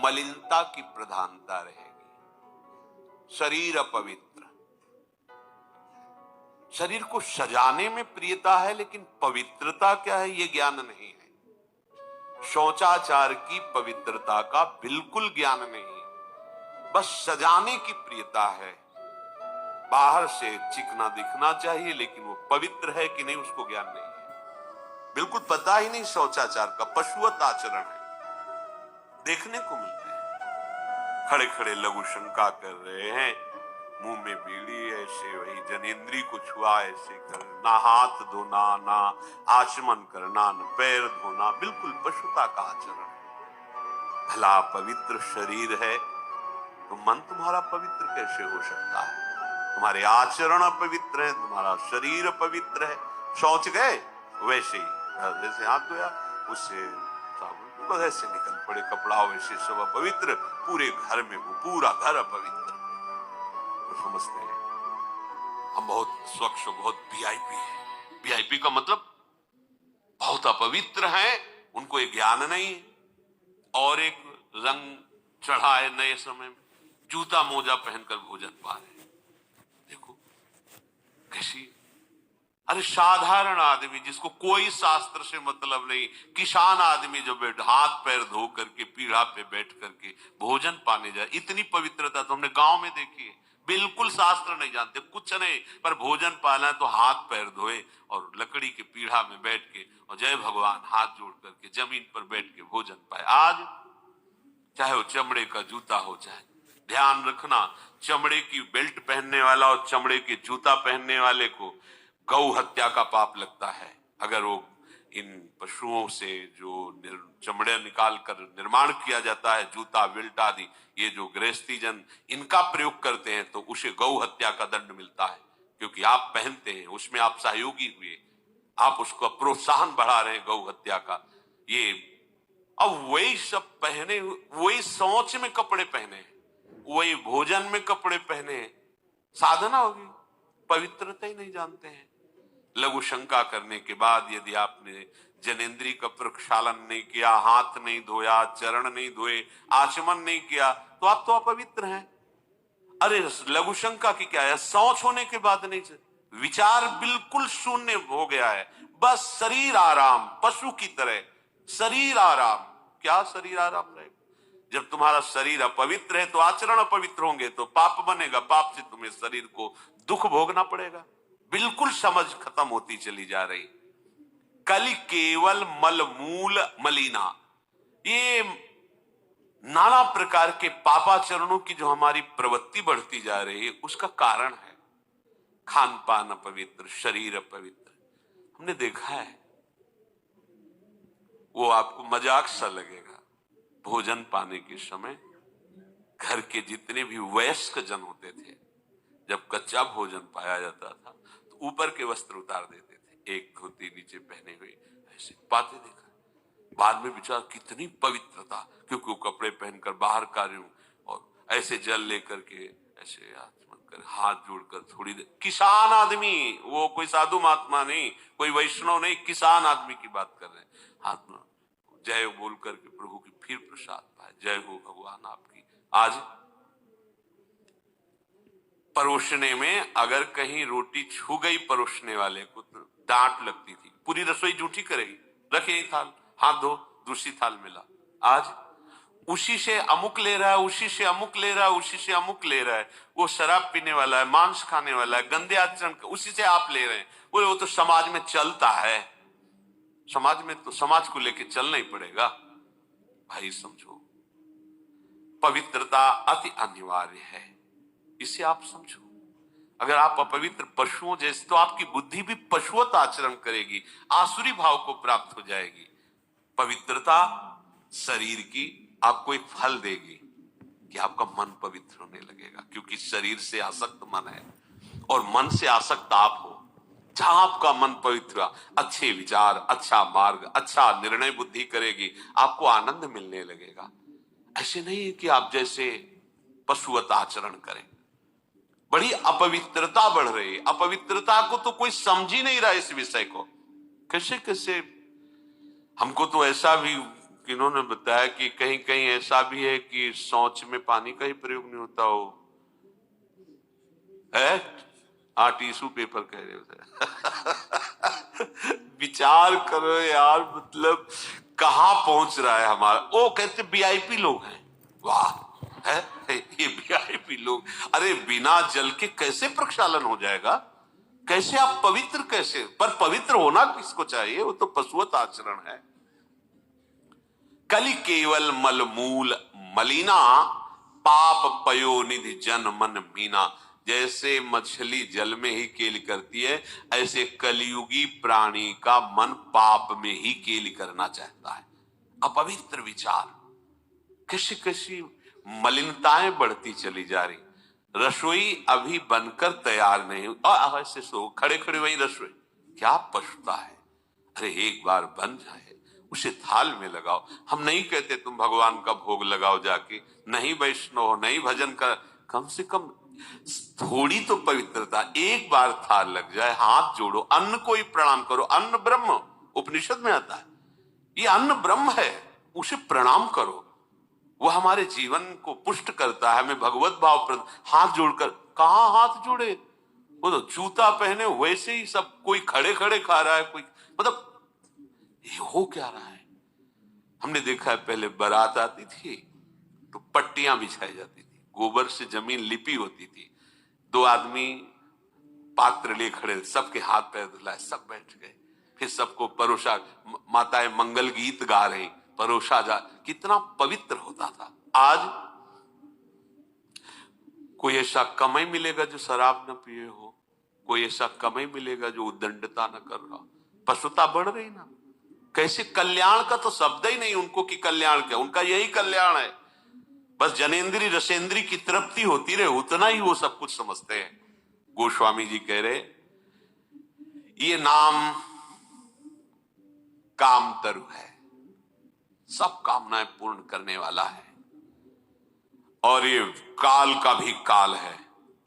मलिनता की प्रधानता रहेगी। शरीर अपवित्र, शरीर को सजाने में प्रियता है, लेकिन पवित्रता क्या है ये ज्ञान नहीं है। शौचाचार की पवित्रता का बिल्कुल ज्ञान नहीं है, बस सजाने की प्रियता है। बाहर से चिकना दिखना चाहिए, लेकिन वो पवित्र है कि नहीं उसको ज्ञान नहीं है। बिल्कुल पता ही नहीं शौचाचार का, पशुवत आचरण है। देखने को मिलते हैं खड़े खड़े लघु शंका कर रहे हैं, मुंह में बीड़ी, ऐसे वही जनेंद्री को छुआ ऐसे कर, ना हाथ धोना, ना आचमन करना, ना पैर धोना, बिल्कुल पशुता का आचरण। भला पवित्र शरीर है तो मन तुम्हारा पवित्र कैसे हो सकता है? तुम्हारे आचरण अपवित्र है, तुम्हारा शरीर अपवित्र है। शौच गए वैसे ही, जैसे हाथ धोया उससे साबुन बस ऐसे निकल पड़े, कपड़ा वैसे सब अपवित्र, पूरे घर में वो पूरा घर अपवित्र। तो समझते हैं हम बहुत स्वच्छ, बहुत वीआईपी है। वीआईपी का मतलब बहुत अपवित्र है, उनको ये ज्ञान नहीं। और एक रंग चढ़ा है नए समय में, जूता मोजा पहनकर भोजन पा रहे। देखो कैसी, अरे साधारण आदमी जिसको कोई शास्त्र से मतलब नहीं, किसान आदमी जो बैठ हाथ पैर धो करके पीढ़ा पे बैठ करके भोजन पाने जाए, इतनी पवित्रता तो हमने गांव में देखी है। बिल्कुल शास्त्र नहीं जानते, कुछ नहीं, पर भोजन पाना है तो हाथ पैर धोए और लकड़ी के पीढ़ा में बैठ के और जय भगवान हाथ जोड़ करके जमीन पर बैठ के भोजन पाए। आज चाहे वो चमड़े का जूता हो, चाहे, ध्यान रखना, चमड़े की बेल्ट पहनने वाला और चमड़े के जूता पहनने वाले को गौ हत्या का पाप लगता है। अगर वो इन पशुओं से जो चमड़े निकाल कर निर्माण किया जाता है, जूता बेल्ट आदि, ये जो गृहस्थी जन इनका प्रयोग करते हैं, तो उसे गौ हत्या का दंड मिलता है। क्योंकि आप पहनते हैं, उसमें आप सहयोगी हुए, आप उसको प्रोत्साहन बढ़ा रहे हैं गौ हत्या का। ये अब वही सब पहने, वही शौच में कपड़े पहने, वही भोजन में कपड़े पहने, साधना होगी, पवित्रता ही नहीं जानते हैं। लघु शंका करने के बाद यदि आपने जनेंद्री का प्रक्षालन नहीं किया, हाथ नहीं धोया, चरण नहीं धोए, आचमन नहीं किया, तो आप तो अपवित्र हैं। अरे लघु शंका की क्या है, शौच होने के बाद नहीं, विचार बिल्कुल शून्य हो गया है, बस शरीर आराम, पशु की तरह शरीर आराम। क्या शरीर आराम रहेगा? जब तुम्हारा शरीर अपवित्र है तो आचरण अपवित्र होंगे, तो पाप बनेगा, पाप से तुम्हें शरीर को दुख भोगना पड़ेगा। बिल्कुल समझ खत्म होती चली जा रही। कलि केवल मल मूल मलिना, ये नाना प्रकार के पापाचरणों की जो हमारी प्रवृत्ति बढ़ती जा रही है, उसका कारण है खान पान अपवित्र, शरीर अपवित्र। हमने देखा है, वो आपको मजाक सा लगेगा, भोजन पाने के समय घर के जितने भी वयस्क जन होते थे, जब कच्चा भोजन पाया जाता था तो ऊपर के वस्त्र उतार देते थे, एक धोती नीचे पहने हुए ऐसे पाते देखा। बाद में विचार कितनी पवित्रता, क्योंकि वो कपड़े पहनकर बाहर कार्य और ऐसे जल लेकर के ऐसे आचमन कर हाथ जोड़कर थोड़ी देर, किसान आदमी, वो कोई साधु महात्मा नहीं, कोई वैष्णव नहीं, किसान आदमी की बात कर रहे हैं। हाथ में जय बोल करके प्रभु की फिर प्रसाद पाए, जय हो भगवान आपकी। आज परोसने में अगर कहीं रोटी छू गई परोसने वाले को तो डांट लगती थी, पूरी रसोई जूठी करेगी, रखे थाल, हाथ धो, दूसरी थाल मिला। आज उसी से अमुक ले रहा है, उसी से अमुक ले रहा है, उसी से अमुक ले रहा है, वो शराब पीने वाला है, मांस खाने वाला है, गंदे आचरण, उसी से आप ले रहे हैं। बोले वो तो समाज में चलता है, समाज में तो समाज को लेके चलना ही पड़ेगा। भाई समझो, पवित्रता अति अनिवार्य है, इसे आप समझो। अगर आप अपवित्र पशुओं जैसे, तो आपकी बुद्धि भी पशुवत आचरण करेगी, आसुरी भाव को प्राप्त हो जाएगी। पवित्रता शरीर की आपको एक फल देगी कि आपका मन पवित्र होने लगेगा, क्योंकि शरीर से आसक्त मन है और मन से आसक्त आप हो। जहां आपका मन पवित्र, अच्छे विचार, अच्छा मार्ग, अच्छा निर्णय बुद्धि करेगी, आपको आनंद मिलने लगेगा। ऐसे नहीं है कि आप जैसे पशुवत आचरण करें। बड़ी अपवित्रता बढ़ रही है, अपवित्रता को तो कोई समझ ही नहीं रहा इस विषय को। कैसे कैसे हमको तो ऐसा भी इन्होंने बताया कि कहीं कहीं ऐसा भी है कि शौच में पानी का ही प्रयोग नहीं होता हो है। हाँ, टिश्यू पेपर कह रहे होते। विचार करो यार, मतलब कहां पहुंच रहा है हमारा। वो कहते वीआईपी लोग हैं, वाह है ये वीआईपी लोग। अरे बिना जल के कैसे प्रक्षालन हो जाएगा, कैसे आप पवित्र, कैसे? पर पवित्र होना किसको चाहिए, वो तो पशुवत आचरण है। कलि केवल मलमूल मलिना, पाप पयो निधि जन मन मीना। जैसे मछली जल में ही केली करती है, ऐसे कलियुगी प्राणी का मन पाप में ही केली करना चाहता है। अपवित्र विचार, कैसी कैसी मलिनताएं बढ़ती चली जा रही। रसोई अभी बनकर तैयार नहीं हुई, ऐसे सो खड़े खड़े वही रसोई, क्या पछता है। अरे एक बार बन जाए उसे थाल में लगाओ। हम नहीं कहते तुम भगवान का भोग लगाओ जाके, नहीं वैष्णव हो, नहीं भजन कर, कम से कम थोड़ी तो पवित्रता। एक बार थाल लग जाए, हाथ जोड़ो, अन्न को ही प्रणाम करो। अन्न ब्रह्म, उपनिषद में आता है, ये अन्न ब्रह्म है, उसे प्रणाम करो। वह हमारे जीवन को पुष्ट करता है, हमें भगवत भाव पर हाथ जोड़कर। कहां हाथ जोड़े, वो तो जूता पहने वैसे ही सब, कोई खड़े खड़े खा रहा है, कोई मतलब ये हो क्या रहा है। हमने देखा है पहले बारात आती थी तो पट्टियां बिछाई जाती थी, गोबर से जमीन लिपी होती थी, दो आदमी पात्र लिए खड़े, सबके हाथ पैर धुलाए, सब बैठ गए, फिर सबको परोसा, माताएं मंगल गीत गा रही, परोसा जा, कितना पवित्र होता था। आज कोई ऐसा कम ही मिलेगा जो शराब न पिए हो, कोई ऐसा कम ही मिलेगा जो उद्दंडता न कर रहा। पशुता बढ़ रही ना। कैसे कल्याण का तो शब्द ही नहीं उनको कि कल्याण क्या, उनका यही कल्याण है, बस जनेन्द्री रसेंद्री की तृप्ति होती रहे, उतना ही वो सब कुछ समझते हैं। गोस्वामी जी कह रहे, ये नाम काम तरु है, सब कामनाएं पूर्ण करने वाला है, और ये काल का भी काल है।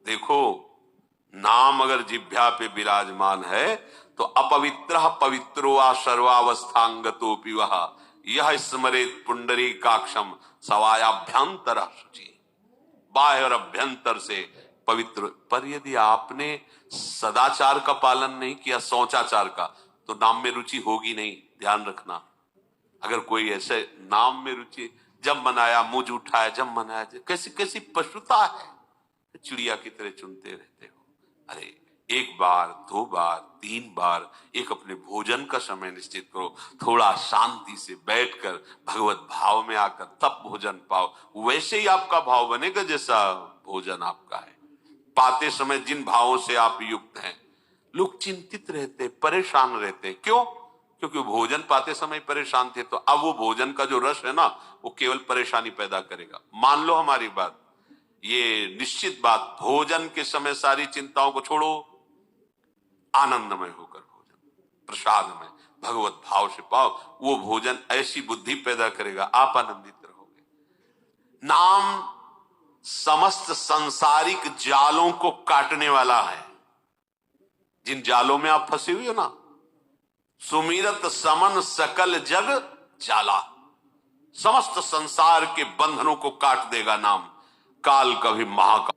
देखो, नाम अगर जिह्वा पे विराजमान है तो अपवित्र पवित्रो वा सर्वावस्थांगतोपि वह यह स्मरेत पुंडरीकाक्षम सवायाभ्यंतर शुचि। बाह्य और अभ्यंतर से पवित्र। पर यदि आपने सदाचार का पालन नहीं किया, शौचाचार का, तो नाम में रुचि होगी नहीं, ध्यान रखना। अगर कोई ऐसे नाम में रुचि, जब मनाया मुझ उठाया, जब मनाया, कैसी कैसी पशुता है, चिड़िया की तरह चुनते रहते हो। अरे एक बार, दो बार, तीन बार एक अपने भोजन का समय निश्चित करो, थोड़ा शांति से बैठकर भगवत भाव में आकर तब भोजन पाओ, वैसे ही आपका भाव बनेगा जैसा भोजन आपका है। पाते समय जिन भावों से आप युक्त हैं, लोग चिंतित रहते, परेशान रहते, क्यों? क्योंकि भोजन पाते समय परेशान थे, तो अब वो भोजन का जो रस है ना, वो केवल परेशानी पैदा करेगा। मान लो हमारी बात, ये निश्चित बात, भोजन के समय सारी चिंताओं को छोड़ो, आनंदमय होकर भोजन, प्रसाद में भगवत भाव से पाओ, वो भोजन ऐसी बुद्धि पैदा करेगा, आप आनंदित रहोगे। नाम समस्त सांसारिक जालों को काटने वाला है। जिन जालों में आप फंसे हुए हो ना, सुमिरत समन सकल जग जाला, समस्त संसार के बंधनों को काट देगा नाम। काल कभी महाकाल